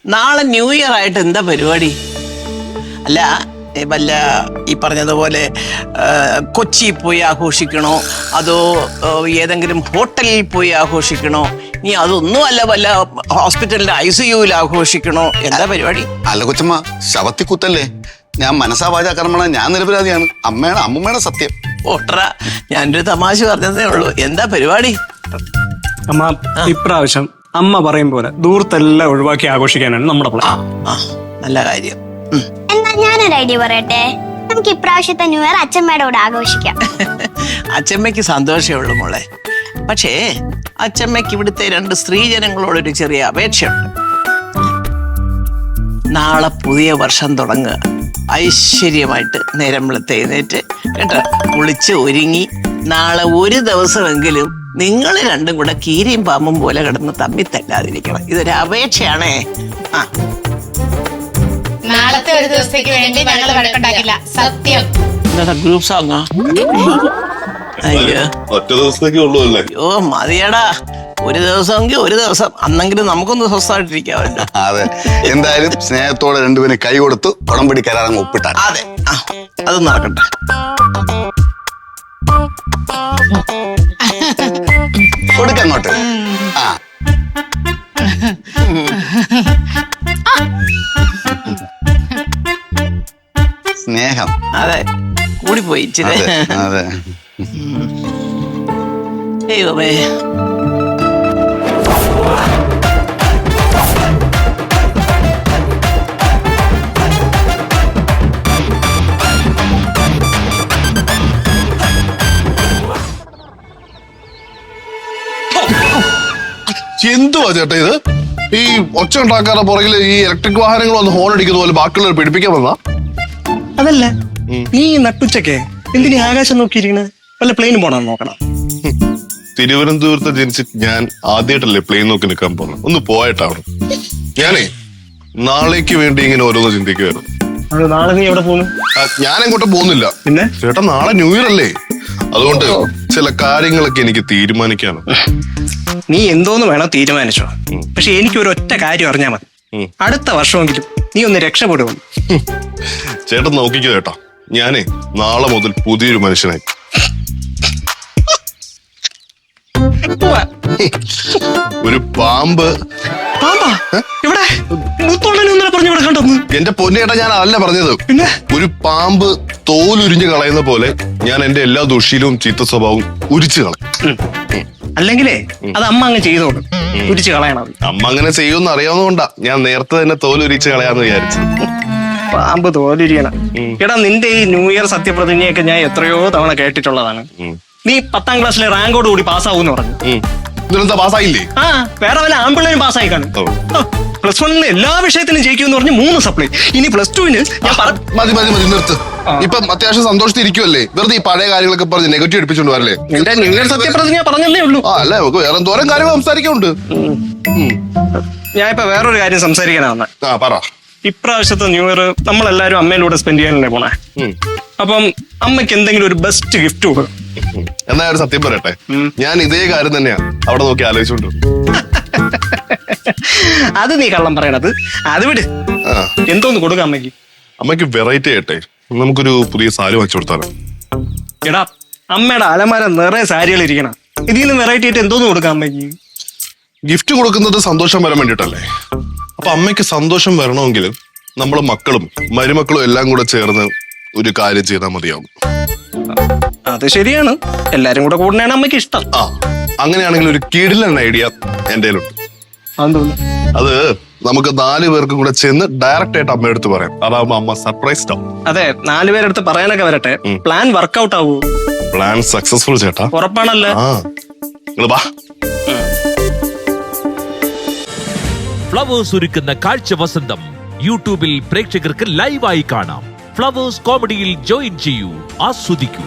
നാളെ new year ആയിട്ട് എന്താ പരിപാടി? അല്ല വല്ല ഈ പറഞ്ഞതുപോലെ കൊച്ചി പോയി ആഘോഷിക്കണോ, അതോ ഏതെങ്കിലും ഹോട്ടലിൽ പോയി ആഘോഷിക്കണോ, നീ അതൊന്നും അല്ല വല്ല ഹോസ്പിറ്റലിന്റെ ICUവിൽ ആഘോഷിക്കണോ, എന്താ പരിപാടി? അല്ല കൊച്ചമ്മ, ശവത്തി കുത്തല്ലേ. ഞാൻ മനസ്സാവാച കർമ്മണ, ഞാൻ നിരപരാധിയാണ്. അമ്മൂമ്മയുടെ സത്യം. ഓട്ടറ, ഞാനൊരു തമാശ പറഞ്ഞതേ ഉള്ളൂ. എന്താ പരിപാടി? അമ്മ, ഇപ്രാവശ്യം അമ്മ പറയും പോലെ ദൂരത്തെല്ലാം ഒഴിവാക്കി ആഘോഷിക്കാനാണ് നമ്മുടെ പ്ലാൻ. നല്ല കാര്യം. എന്നാ ഞാനൊരു ഐഡിയ പറയട്ടെ. നമുക്ക് ഇപ്രാവശ്യത്തെ ന്യൂ ഇയർ അച്ഛമ്മയുടെ കൂടെ ആഘോഷിക്കാം. അച്ഛമ്മയ്ക്ക് സന്തോഷമേ ഉള്ളൂ മോളെ. പക്ഷേ അച്ഛമ്മയ്ക്ക് ഇവിടുത്തെ 2 സ്ത്രീജനങ്ങളോടൊരു ചെറിയ അപേക്ഷയുണ്ട്. നാളെ പുതിയ വർഷം തുടങ്ങുക. ഐശ്വര്യമായിട്ട് നേരം വെളുത്ത് എഴുന്നേറ്റ് കേട്ടോ, കുളിച്ച് ഒരുങ്ങി നാളെ ഒരു ദിവസമെങ്കിലും നിങ്ങൾ രണ്ടും കൂടെ കീരിയും പാമ്പും പോലെ കിടന്ന് തമ്മി തല്ലാതിരിക്കണം. ഇതൊരു അപേക്ഷയാണേ. നാളത്തെ ഒരു ദിവസത്തേക്ക് വേണ്ടി ഞങ്ങൾ വഴക്കുണ്ടാക്കില്ല, സത്യം. ഗ്രൂപ്പ് സോങ്ങാ? അയ്യോ, ഒറ്റ ദിവസത്തേക്ക് ഉള്ളൂ അല്ലേ? അയ്യോ മതിയടാ, ഒരു ദിവസമെങ്കിൽ ഒരു ദിവസം, അന്നെങ്കിലും നമുക്കൊന്ന് സ്വസ്ഥമായിട്ടിരിക്കാമല്ലോ. അതെ, എന്തായാലും സ്നേഹത്തോടെ രണ്ടുപേരും കൈ കൊടുത്തു ഉടമ്പടി കരാറങ്ങ് ഒപ്പിട്ടാണ്. അതെ, അത് നടക്കട്ടെ. കൊടുക്കങ്ങോട്ട്. സ്നേഹം. അതെ, കൂടിപ്പോയി ഇച്ചിരി. അതെ. ദൈവമേ. എന്തുവാ ചേട്ടാ ഇത്? ഈ ഒച്ച ഉണ്ടാക്കാരുടെ പുറകില് ഈ ഇലക്ട്രിക് വാഹനങ്ങൾ വന്ന് ഹോൺ അടിക്കുന്ന പോലെ ബാക്കിയുള്ളവർ പിടിപ്പിക്കാൻ വന്നാ? അതല്ല, നീ നട്ടുച്ചക്കെ എന്തിനീ ആകാശം നോക്കിയിരിക്കണ? വല്ല പ്ലെയിൻ പോണം നോക്കണം. തിരുവനന്തപുരത്ത് ജനിച്ച് ഞാൻ ആദ്യമായിട്ടല്ലേ പ്ലെയിൻ നോക്കി നിൽക്കാൻ പോകുന്നത്. ഒന്ന് പോയിട്ടാണ് ഞാനേ നാളേക്ക് വേണ്ടി ഇങ്ങനെ ഓരോന്ന് ചിന്തിക്കുവായിരുന്നു. അത് നാളെ നീ എവിടെ പോകുന്നു? ഞാൻ എങ്ങോട്ടും പോകുന്നില്ല. പിന്നെ ചേട്ടാ, നാളെ ന്യൂ ഇയർ അല്ലേ, അതുകൊണ്ട് ചില കാര്യങ്ങളൊക്കെ എനിക്ക് തീരുമാനിക്കാണ്. നീ എന്തോന്ന് വേണം തീരുമാനിച്ചോ, പക്ഷെ എനിക്ക് ഒരു ഒറ്റ കാര്യം അറിഞ്ഞാൽ മതി. അടുത്ത വർഷമെങ്കിലും നീ ഒന്ന് രക്ഷപ്പെടും. ചേട്ടൻ നോക്കിക്കോ ചേട്ടാ, ഞാനേ നാളെ മുതൽ പുതിയൊരു മനുഷ്യനായി. ഒരു പാമ്പ്. ഇവിടെ പറഞ്ഞു. എന്റെ പൊന്നേട്ടാ, ഞാൻ അതല്ല പറഞ്ഞത്. പിന്നെ ഒരു പാമ്പ് തോലുരിഞ്ഞ് കളയുന്ന പോലെ ഞാൻ എന്റെ എല്ലാ ദുശീലവും ചീത്ത സ്വഭാവവും ഉരിച്ചു കളയും. അല്ലെങ്കിലേ അത് അമ്മ അങ്ങ് ചെയ്തോളൂ, ഉരിച്ചു കളയണം. അമ്മ അങ്ങനെ ചെയ്യുമെന്ന് അറിയാവുന്നതുകൊണ്ടാ ഞാൻ നേരത്തെ തന്നെ തോലുരിച്ച് കളയാന്ന് വിചാരിച്ചത്. പാമ്പ് തോലുരിയണം. എടാ, നിന്റെ ഈ ന്യൂ ഇയർ സത്യപ്രതിജ്ഞയൊക്കെ ഞാൻ എത്രയോ തവണ കേട്ടിട്ടുള്ളതാണ്. നീ 10ാം ക്ലാസ്സിലെ റാങ്കോട് കൂടി പാസ്സാവൂന്ന് പറഞ്ഞു. ഇതിനെന്താ പാസ്സായില്ലേ? വേറെ വല്ല ആമ്പിള്ളേരും പാസ്സായി കാണും. +1 എല്ലാ വിഷയത്തിനും ജയിക്കുമെന്ന് പറഞ്ഞ് 3 സപ്ലൈ. ഇനി +2 മതി നിർത്ത്. ഇപ്പം അത്യാവശ്യം സന്തോഷത്തിരിക്കുമല്ലേ, വെറുതെ ഈ പഴയ കാര്യങ്ങളൊക്കെ പറഞ്ഞ് നെഗറ്റീവ് എടുപ്പിച്ചോണ്ട് വരല്ലേ. എന്റെ ന്യൂ ഇയർ സത്യപ്രതിജ്ഞ പറഞ്ഞല്ലേ ഉള്ളൂ. അല്ലേ, നമുക്ക് വേറെ എന്തോരം കാര്യങ്ങൾ സംസാരിക്കാനുണ്ട്. ഞാൻ ഇപ്പൊ വേറൊരു കാര്യം സംസാരിക്കാനാ വന്നെ. പറ. ഇപ്രാവശ്യത്തെ ന്യൂ ഇയർ നമ്മളെല്ലാരും അമ്മയിലൂടെ സ്പെൻഡ് ചെയ്യാനല്ലേ പോണേ. അപ്പം അമ്മയ്ക്ക് എന്തെങ്കിലും ഒരു ബെസ്റ്റ് ഗിഫ്റ്റ് കൊടുക്കും. എന്നാ ഒരു സത്യം പറയട്ടെ, ഞാൻ ഇതേ കാര്യം തന്നെയാ അവിടെ നോക്കി ആലോചിച്ചോണ്ട്. അത് നീ കള്ളം പറയണത്. അത് വിട്. എന്തോന്ന് കൊടുക്കാം അമ്മയ്ക്ക്? അമ്മയ്ക്ക് വെറൈറ്റി ആയിട്ടെ നമുക്കൊരു പുതിയ സാരി വാങ്ങിച്ചു കൊടുത്താലോ? എടാ, അമ്മയുടെ അലമാര നിറയെ സാരികൾ ഇരിക്കണം. ഇതിൽ നിന്ന് വെറൈറ്റി ആയിട്ട് എന്തോന്ന് കൊടുക്കാം അമ്മയ്ക്ക്? ഗിഫ്റ്റ് കൊടുക്കുന്നത് സന്തോഷം വരാൻ വേണ്ടിട്ടല്ലേ. അപ്പൊ അമ്മയ്ക്ക് സന്തോഷം വരണമെങ്കിൽ നമ്മള് മക്കളും മരുമക്കളും എല്ലാം കൂടെ ചേർന്ന് ഒരു കാര്യം ചെയ്താൽ മതിയാവും. അത് ശരിയാണ്, എല്ലാരും കൂടെ കൂടുന്നതാണ് അമ്മയ്ക്ക് ഇഷ്ടം. അങ്ങനെയാണെങ്കിൽ ഒരു കിടിലൻ ഐഡിയ എന്റെ കയ്യിലുണ്ട്. അത് നമുക്ക് 4 പേർക്കും കൂടെ ചെന്ന് ഡയറക്റ്റ് ആയിട്ട് അമ്മയുടെ അടുത്ത് പറയാം. അതാവുമ്പോ അമ്മ സർപ്രൈസ്ഡ് ആവും. അതെ, 4 പേരെടുത്ത് പറയാനൊക്കെ വരട്ടെ. പ്ലാൻ വർക്ക്ഔട്ട് ആവൂ? പ്ലാൻ സക്സസ്ഫുൾ ചേട്ടാ, ഉറപ്പാണല്ലേ? നിങ്ങൾ വാ. ഫ്ലവേഴ്സ് ഒരുക്കുന്ന കാഴ്ച വസന്തം യൂട്യൂബിൽ പ്രേക്ഷകർക്ക് ലൈവായി കാണാം. ഫ്ലവേഴ്സ് കോമഡിയിൽ ജോയിൻ ചെയ്യൂ, ആസ്വദിക്കൂ.